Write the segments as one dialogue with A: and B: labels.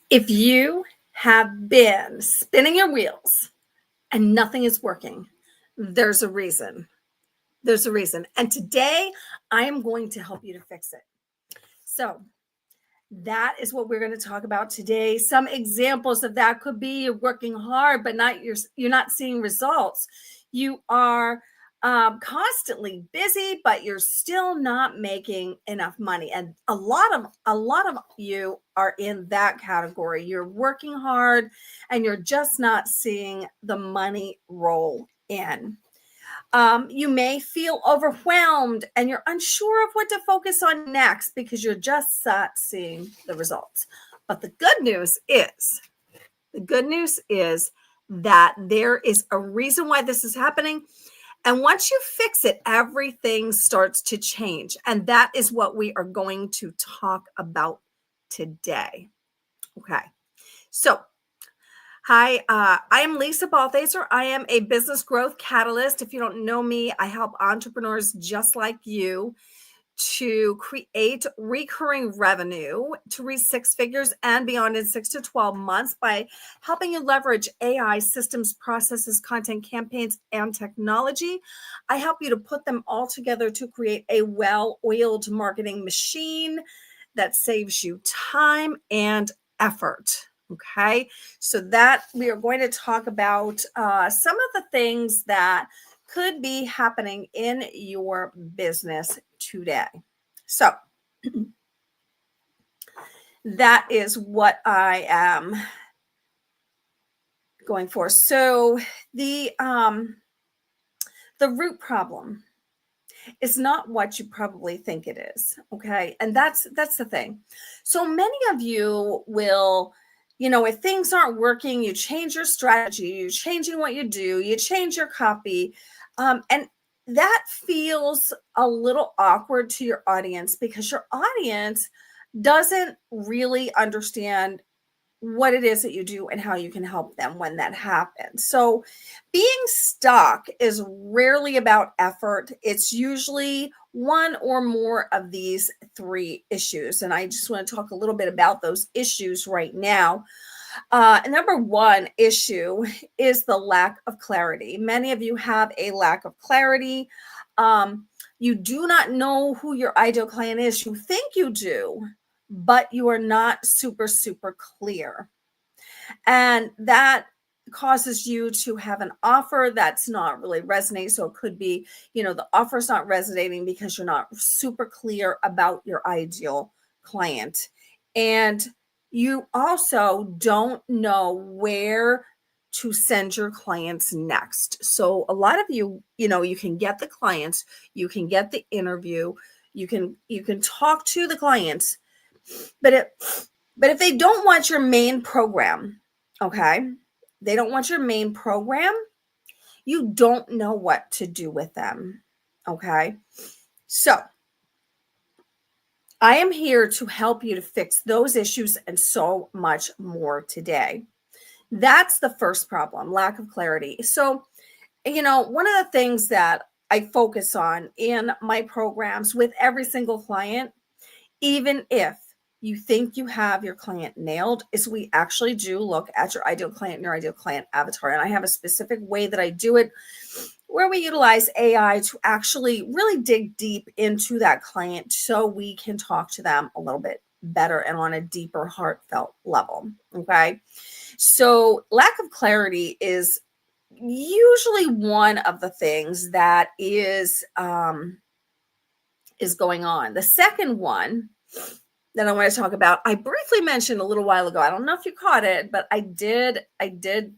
A: If you have been spinning your wheels and nothing is working, there's a reason. There's a reason. And today I am going to help you to fix it. So, that is what we're going to talk about today. Some examples of that could be you're working hard, but you're not seeing results. You are constantly busy, but you're still not making enough money. And a lot of you are in that category. You're working hard, and you're just not seeing the money roll in. You may feel overwhelmed and you're unsure of what to focus on next because you're just not seeing the results. But the good news is that there is a reason why this is happening. And once you fix it, everything starts to change. And that is what we are going to talk about today. Okay. So, hi, I am Lisa Balthaser. I am a business growth catalyst. If you don't know me, I help entrepreneurs just like you to create recurring revenue to reach six figures and beyond in 6 to 12 months by helping you leverage AI systems, processes, content, campaigns, and technology. I help you to put them all together to create a well-oiled marketing machine that saves you time and effort. Okay, so that we are going to talk about some of the things that could be happening in your business today. So that is what I am going for. So the root problem is not what you probably think it is. Okay, and that's the thing. So many of you will, if things aren't working, you change your strategy, you're changing what you do, you change your copy. And that feels a little awkward to your audience because your audience doesn't really understand what it is that you do and how you can help them when that happens. So being stuck is rarely about effort. It's usually one or more of these three issues. And I just want to talk a little bit about those issues right now. Number one issue is the lack of clarity. Many of you have a lack of clarity. You do not know who your ideal client is. You think you do, but you are not super clear. And that causes you to have an offer that's not really resonating. So it could be, the offer's not resonating because you're not super clear about your ideal client. And you also don't know where to send your clients next. So a lot of you, you can get the clients, you can get the interview, you can talk to the clients, but if they don't want your main program, okay, they don't want your main program, you don't know what to do with them, okay? So I am here to help you to fix those issues and so much more today. That's the first problem, lack of clarity. So, one of the things that I focus on in my programs with every single client, even if you think you have your client nailed, is we actually do look at your ideal client and your ideal client avatar. And I have a specific way that I do it where we utilize AI to actually really dig deep into that client so we can talk to them a little bit better and on a deeper, heartfelt level. Okay. So lack of clarity is usually one of the things that is going on. The second one that I want to talk about, I briefly mentioned a little while ago. I don't know if you caught it, but I did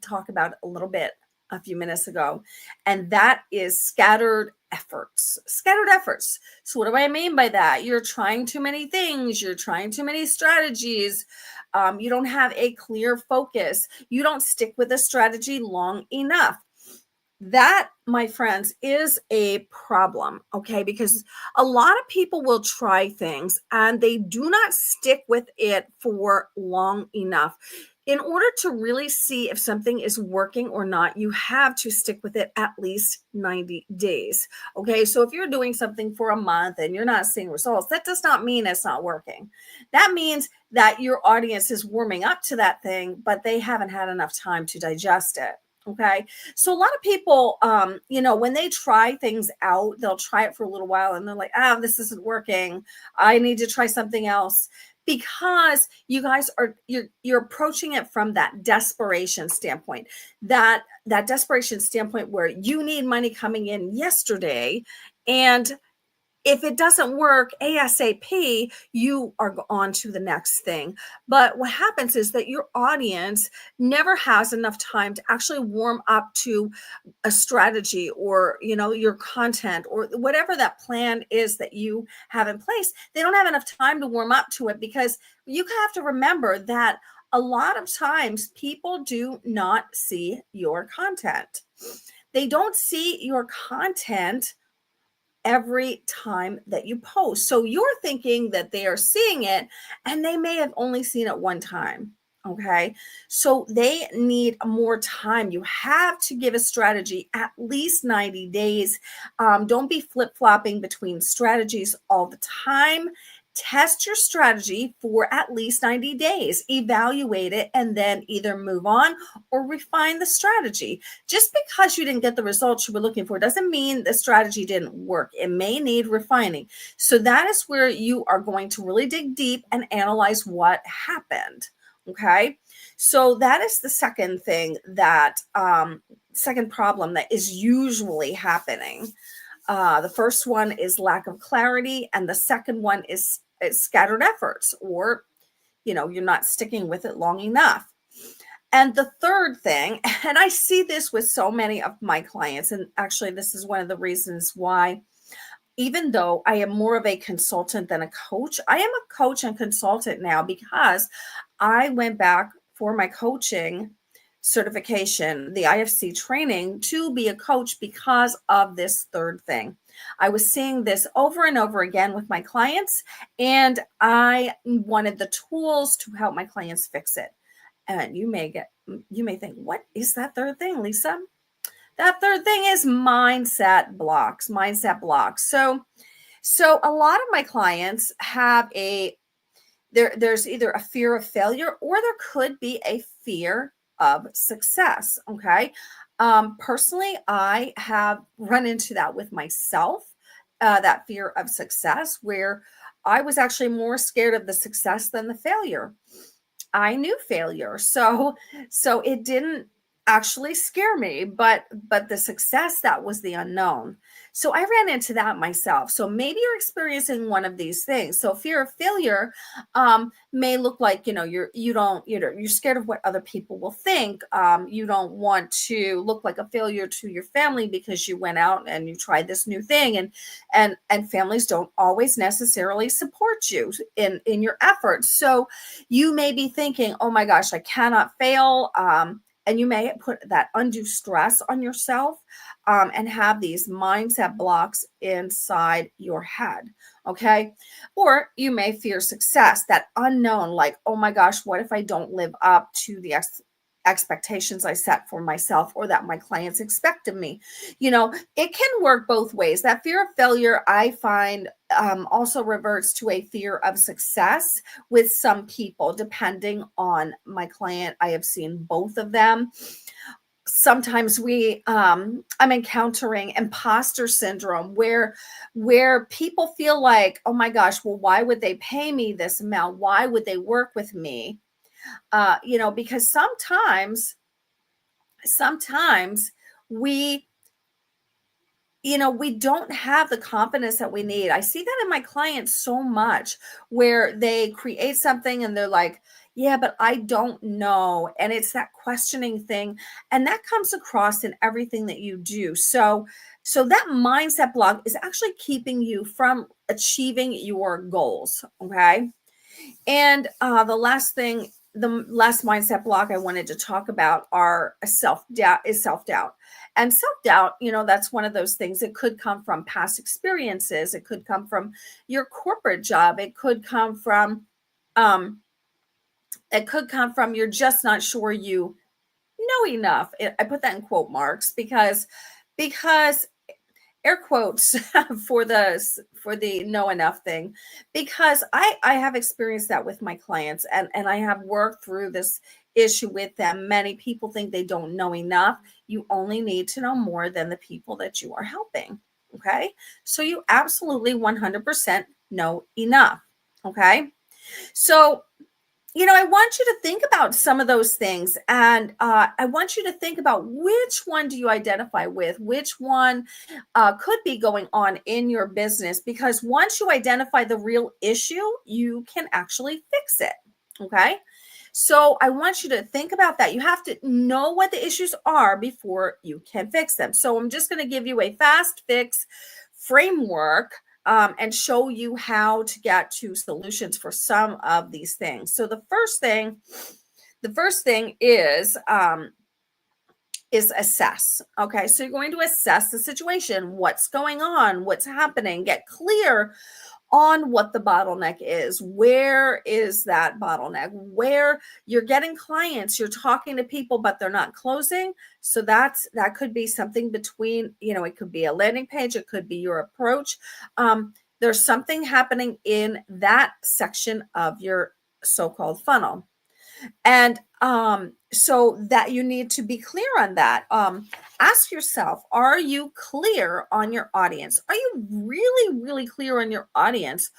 A: talk about it a little bit a few minutes ago, and that is scattered efforts. So what do I mean by that? You're trying too many things. You're trying too many strategies. You don't have a clear focus. You don't stick with a strategy long enough. That, my friends, is a problem, okay? Because a lot of people will try things and they do not stick with it for long enough. In order to really see if something is working or not, you have to stick with it at least 90 days. Okay. So if you're doing something for a month and you're not seeing results, that does not mean it's not working. That means that your audience is warming up to that thing, but they haven't had enough time to digest it. Okay. So a lot of people, when they try things out, they'll try it for a little while and they're like, this isn't working. I need to try something else, because you guys are you're approaching it from that desperation standpoint, that desperation standpoint where you need money coming in yesterday, and if it doesn't work ASAP, you are on to the next thing. But what happens is that your audience never has enough time to actually warm up to a strategy, or your content, or whatever that plan is that you have in place. They don't have enough time to warm up to it, because you have to remember that a lot of times people do not see your content. They don't see your content every time that you post. So you're thinking that they are seeing it, and they may have only seen it one time. Okay. So they need more time. You have to give a strategy at least 90 days. Don't be flip flopping between strategies all the time. Test your strategy for at least 90 days, evaluate it, and then either move on or refine the strategy. Just because you didn't get the results you were looking for doesn't mean the strategy didn't work. It may need refining. So that is where you are going to really dig deep and analyze what happened. Okay. So that is the second thing that, second problem that is usually happening. The first one is lack of clarity, and the second one is scattered efforts, or you're not sticking with it long enough. And the third thing, and I see this with so many of my clients, and actually this is one of the reasons why, even though I am more of a consultant than a coach, I am a coach and consultant now, because I went back for my coaching certification, the IFC training, to be a coach because of this third thing. I was seeing this over and over again with my clients, and I wanted the tools to help my clients fix it. And you may think, what is that third thing, Lisa? That third thing is mindset blocks. So a lot of my clients have there's either a fear of failure, or there could be a fear of success. Okay. Personally, I have run into that with myself, that fear of success, where I was actually more scared of the success than the failure. I knew failure. So it didn't actually scare me, but the success, that was the unknown. So I ran into that myself. So maybe you're experiencing one of these things. So fear of failure may look like, you're scared of what other people will think. You don't want to look like a failure to your family because you went out and you tried this new thing, and families don't always necessarily support you in your efforts. So you may be thinking, oh my gosh, I cannot fail. And you may put that undue stress on yourself, and have these mindset blocks inside your head. Okay. Or you may fear success, that unknown, like, oh my gosh, what if I don't live up to the expectations I set for myself, or that my clients expect of me? It can work both ways. That fear of failure, I find, also reverts to a fear of success with some people, depending on my client. I have seen both of them. Sometimes I'm encountering imposter syndrome, where people feel like, oh my gosh, well, why would they pay me this amount? Why would they work with me? Because sometimes we we don't have the confidence that we need. I see that in my clients so much, where they create something and they're like, yeah, but I don't know. And it's that questioning thing. And that comes across in everything that you do. So that mindset block is actually keeping you from achieving your goals. Okay. And the last mindset block I wanted to talk about are self-doubt. And self-doubt, that's one of those things. It could come from past experiences. It could come from your corporate job. It could come from, um, It could come from you're just not sure you know enough. I put that in quote marks because air quotes for the know enough thing, because I have experienced that with my clients, and I have worked through this issue with them. Many people think they don't know enough. You only need to know more than the people that you are helping. Okay, so you absolutely 100% know enough. Okay, so I want you to think about some of those things, and I want you to think about which one do you identify with, which one could be going on in your business, because once you identify the real issue, you can actually fix it. Okay. So I want you to think about that. You have to know what the issues are before you can fix them. So I'm just going to give you a fast fix framework, and show you how to get to solutions for some of these things. So the first thing is assess. Okay, so you're going to assess the situation, what's going on, what's happening, get clear on what the bottleneck is. Where is that bottleneck? Where you're getting clients, you're talking to people, but they're not closing. So that could be something between, it could be a landing page, it could be your approach. There's something happening in that section of your so-called funnel. And so that you need to be clear on that. Ask yourself, are you clear on your audience? Are you really, really clear on your audience?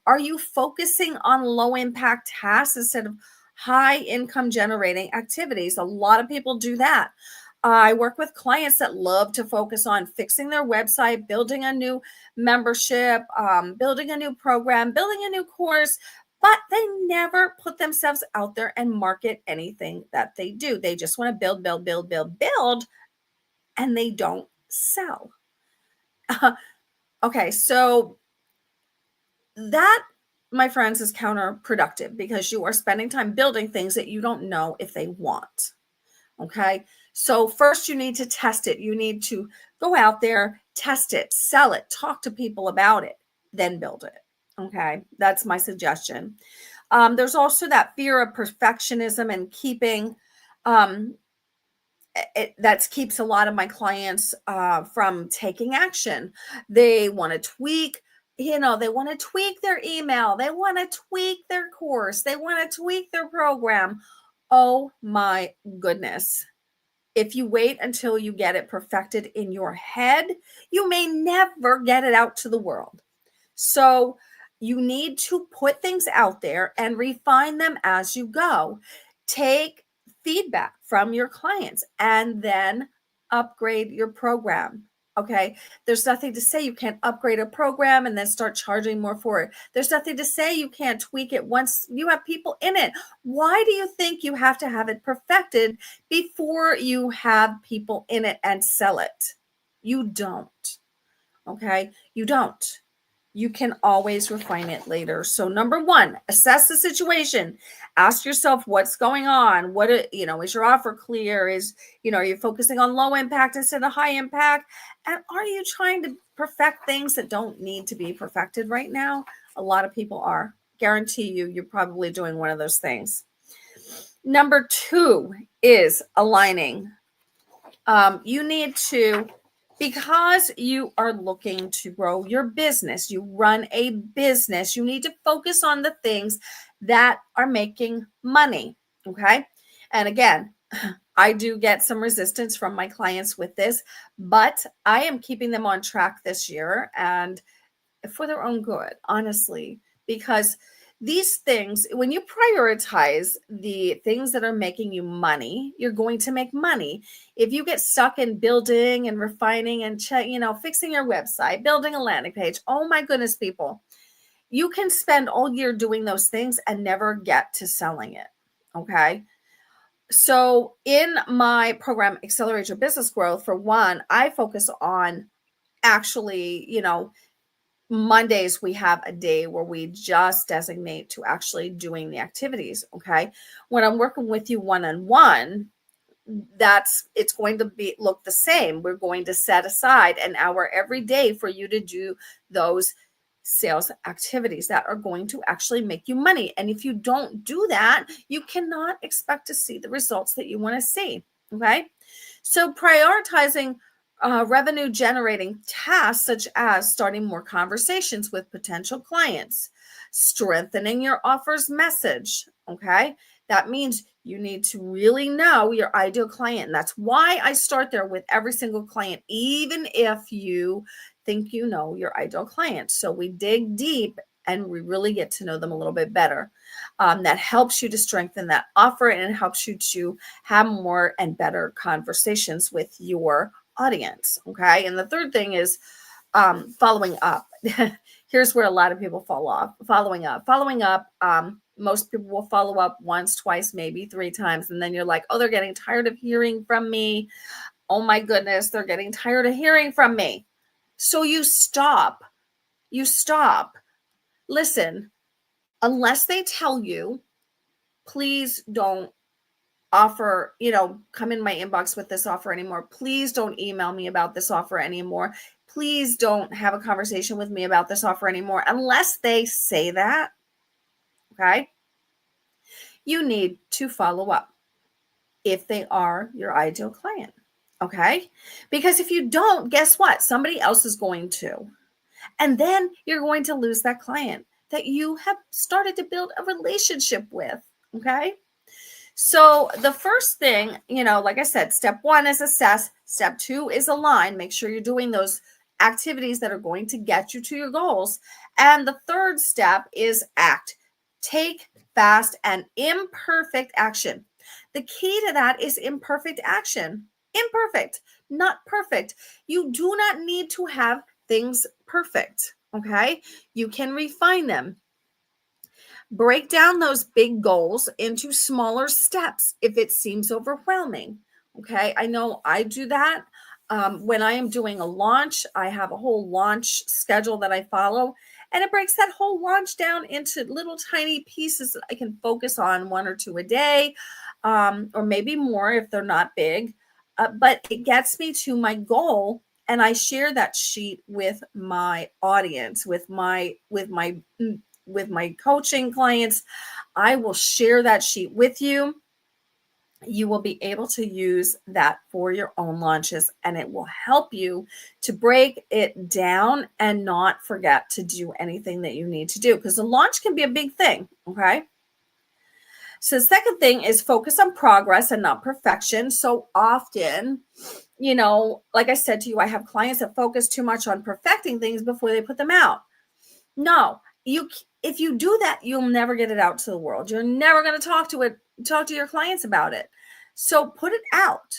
A: Are you focusing on low impact tasks instead of high income generating activities? A lot of people do that. I work with clients that love to focus on fixing their website, building a new membership, building a new program, building a new course, but they never put themselves out there and market anything that they do. They just want to build, build, build, build, build, and they don't sell. Okay, so that, my friends, is counterproductive, because you are spending time building things that you don't know if they want. Okay, so first you need to test it. You need to go out there, test it, sell it, talk to people about it, then build it. Okay, that's my suggestion. There's also that fear of perfectionism and keeping, that keeps a lot of my clients from taking action. They want to tweak, they want to tweak their email, they want to tweak their course, they want to tweak their program. Oh my goodness. If you wait until you get it perfected in your head, you may never get it out to the world. So you need to put things out there and refine them as you go. Take feedback from your clients and then upgrade your program. Okay. There's nothing to say you can't upgrade a program and then start charging more for it. There's nothing to say you can't tweak it once you have people in it. Why do you think you have to have it perfected before you have people in it and sell it? You don't. Okay. You don't. You can always refine it later. So number one, assess the situation. Ask yourself what's going on. Is your offer clear? Are you focusing on low impact instead of high impact? And are you trying to perfect things that don't need to be perfected right now? A lot of people are. Guarantee you're probably doing one of those things. Number two is aligning. You need to, because you are looking to grow your business, you run a business, you need to focus on the things that are making money. Okay. And again, I do get some resistance from my clients with this, but I am keeping them on track this year, and for their own good, honestly, because these things, when you prioritize the things that are making you money, you're going to make money. If you get stuck in building and refining and fixing your website, building a landing page, oh my goodness, people, you can spend all year doing those things and never get to selling it. Okay. So in my program, Accelerate Your Business Growth, for one, I focus on actually, Mondays, we have a day where we just designate to actually doing the activities. Okay. When I'm working with you one-on-one, it's going to look the same. We're going to set aside an hour every day for you to do those sales activities that are going to actually make you money. And if you don't do that, you cannot expect to see the results that you want to see. Okay. So prioritizing revenue generating tasks, such as starting more conversations with potential clients, strengthening your offer's message. Okay. That means you need to really know your ideal client. And that's why I start there with every single client, even if you think you know your ideal client. So we dig deep and we really get to know them a little bit better. That helps you to strengthen that offer, and it helps you to have more and better conversations with your audience. Okay. And the third thing is following up. Here's where a lot of people fall off. Following up. Most people will follow up once, twice, maybe 3 times. And then you're like, oh, they're getting tired of hearing from me. Oh my goodness, they're getting tired of hearing from me. So you stop. Listen, unless they tell you, please don't offer, come in my inbox with this offer anymore. Please don't email me about this offer anymore. Please don't have a conversation with me about this offer anymore. Unless they say that, okay, you need to follow up if they are your ideal client, okay? Because if you don't, guess what? Somebody else is going to. And then you're going to lose that client that you have started to build a relationship with, okay? So the first thing, like I said, step 1 is assess. Step 2 is align. Make sure you're doing those activities that are going to get you to your goals. And the third step is act. Take fast and imperfect action. The key to that is imperfect action. Imperfect, not perfect. You do not need to have things perfect, okay? You can refine them. Break down those big goals into smaller steps if it seems overwhelming. Okay. I know I do that. When I am doing a launch, I have a whole launch schedule that I follow, and it breaks that whole launch down into little tiny pieces that I can focus on 1 or 2 a day, or maybe more if they're not big. But it gets me to my goal, and I share that sheet with my audience, with my coaching clients. I will share that sheet with you. You will be able to use that for your own launches, and it will help you to break it down and not forget to do anything that you need to do, because the launch can be a big thing. Okay. So the second thing is focus on progress and not perfection. So often, like I said to you, I have clients that focus too much on perfecting things before they put them out. No, if you do that, you'll never get it out to the world. You're never going to talk to your clients about it. So put it out.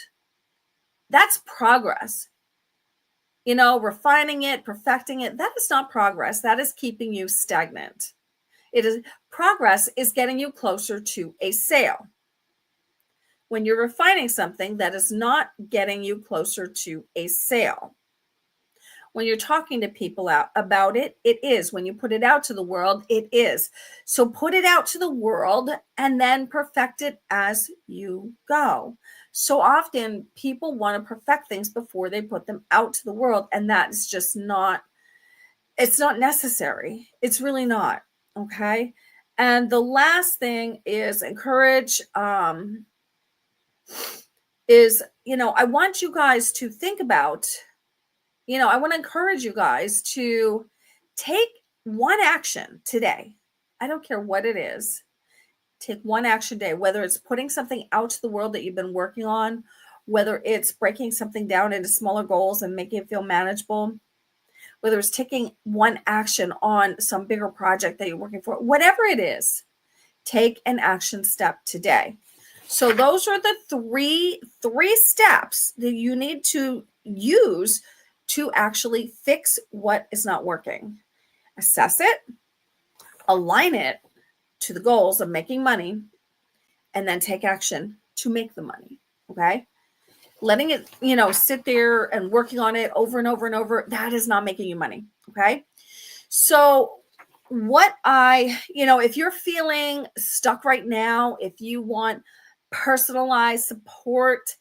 A: That's progress. Refining it, perfecting it, that is not progress. That is keeping you stagnant. Progress is getting you closer to a sale. When you're refining something, that is not getting you closer to a sale. When you're talking to people about it, it is. When you put it out to the world, it is. So put it out to the world and then perfect it as you go. So often people want to perfect things before they put them out to the world, and that is just it's not necessary. It's really not. Okay. And the last thing is encourage, I want you guys to think about, I want to encourage you guys to take one action today. I don't care what it is. Take one action day, whether it's putting something out to the world that you've been working on, whether it's breaking something down into smaller goals and making it feel manageable, whether it's taking one action on some bigger project that you're working for, whatever it is, take an action step today. So those are the three steps that you need to use to actually fix what is not working. Assess it, align it to the goals of making money, and then take action to make the money. Okay. Letting it, sit there and working on it over and over and over, that is not making you money. Okay. So if you're feeling stuck right now, if you want personalized support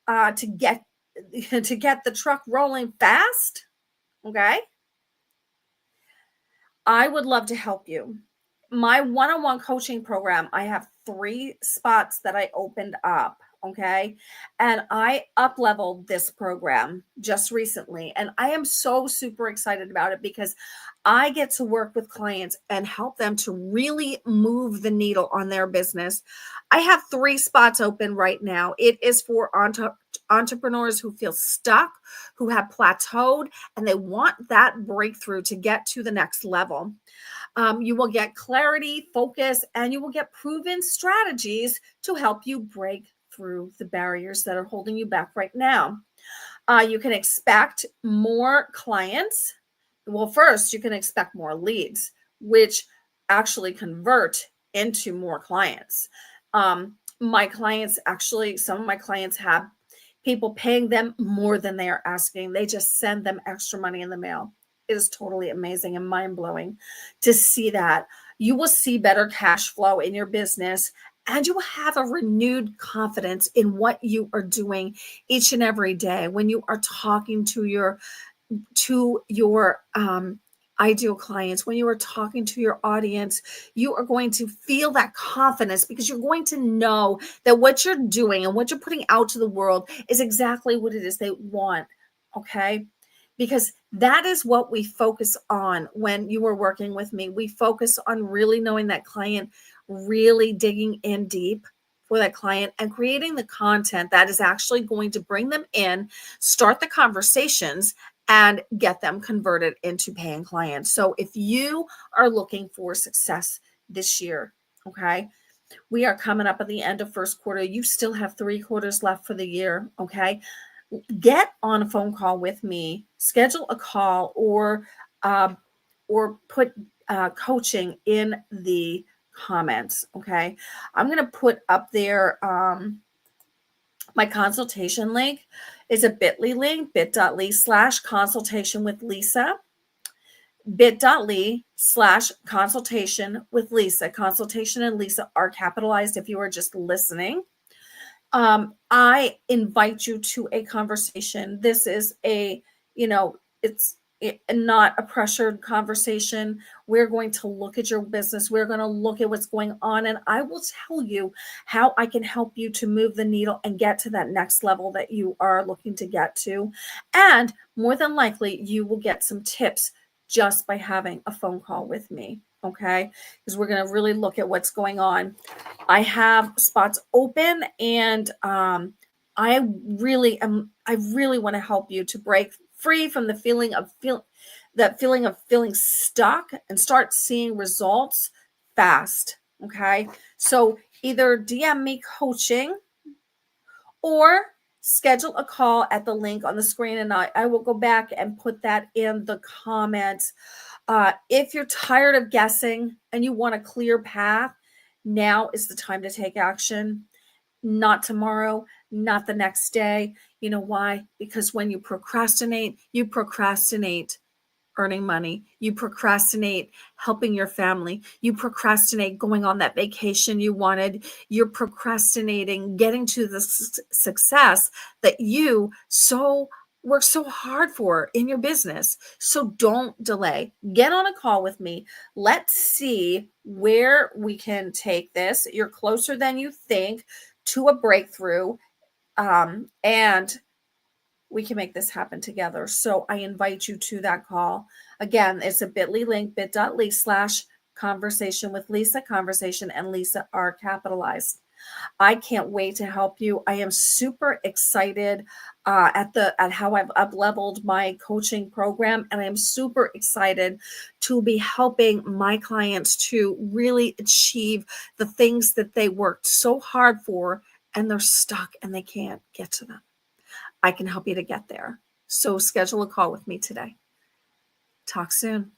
A: to get the truck rolling fast, okay, I would love to help you. My one-on-one coaching program, I have 3 spots that I opened up, okay? And I up-leveled this program just recently, and I am so super excited about it because I get to work with clients and help them to really move the needle on their business. I have 3 spots open right now. It is for entrepreneurs who feel stuck, who have plateaued, and they want that breakthrough to get to the next level. You will get clarity, focus, and you will get proven strategies to help you break through the barriers that are holding you back right now. You can expect more clients. Well, first, you can expect more leads, which actually convert into more clients. My clients actually, some of my clients have people paying them more than they are asking. They just send them extra money in the mail. It is totally amazing and mind blowing to see that. You will see better cash flow in your business and you will have a renewed confidence in what you are doing each and every day when you are talking to your ideal clients, when you are talking to your audience. You are going to feel that confidence because you're going to know that what you're doing and what you're putting out to the world is exactly what it is they want. Okay, because that is what we focus on when you are working with me. We focus on really knowing that client, really digging in deep for that client and creating the content that is actually going to bring them in, start the conversations, and get them converted into paying clients. So if you are looking for success this year, okay, we are coming up at the end of first quarter. You still have 3 quarters left for the year, okay? Get on a phone call with me, schedule a call, uh, or put coaching in the comments, okay? I'm going to put up there my consultation link is a bit.ly link, bit.ly/consultation with Lisa, bit.ly/consultation with Lisa. Consultation and Lisa are capitalized if you are just listening. I invite you to a conversation. This is it's not a pressured conversation. We're going to look at your business. We're going to look at what's going on, and I will tell you how I can help you to move the needle and get to that next level that you are looking to get to. And more than likely, you will get some tips just by having a phone call with me. Okay, because we're going to really look at what's going on. I have spots open, and I really want to help you to break free from the feeling of feeling stuck and start seeing results fast. Okay, so either DM me coaching or schedule a call at the link on the screen, and I will go back and put that in the comments. If you're tired of guessing and you want a clear path, now is the time to take action. Not tomorrow, not the next day. You know why? Because when you procrastinate earning money. You procrastinate helping your family. You procrastinate going on that vacation you wanted. You're procrastinating getting to the success that you work so hard for in your business. So don't delay. Get on a call with me. Let's see where we can take this. You're closer than you think to a breakthrough. And we can make this happen together. So I invite you to that call. Again, it's a bit.ly link, bit.ly/conversation with Lisa. Conversation and Lisa are capitalized. I can't wait to help you. I am super excited at how I've up-leveled my coaching program, and I'm super excited to be helping my clients to really achieve the things that they worked so hard for, and they're stuck and they can't get to them. I can help you to get there. So schedule a call with me today. Talk soon.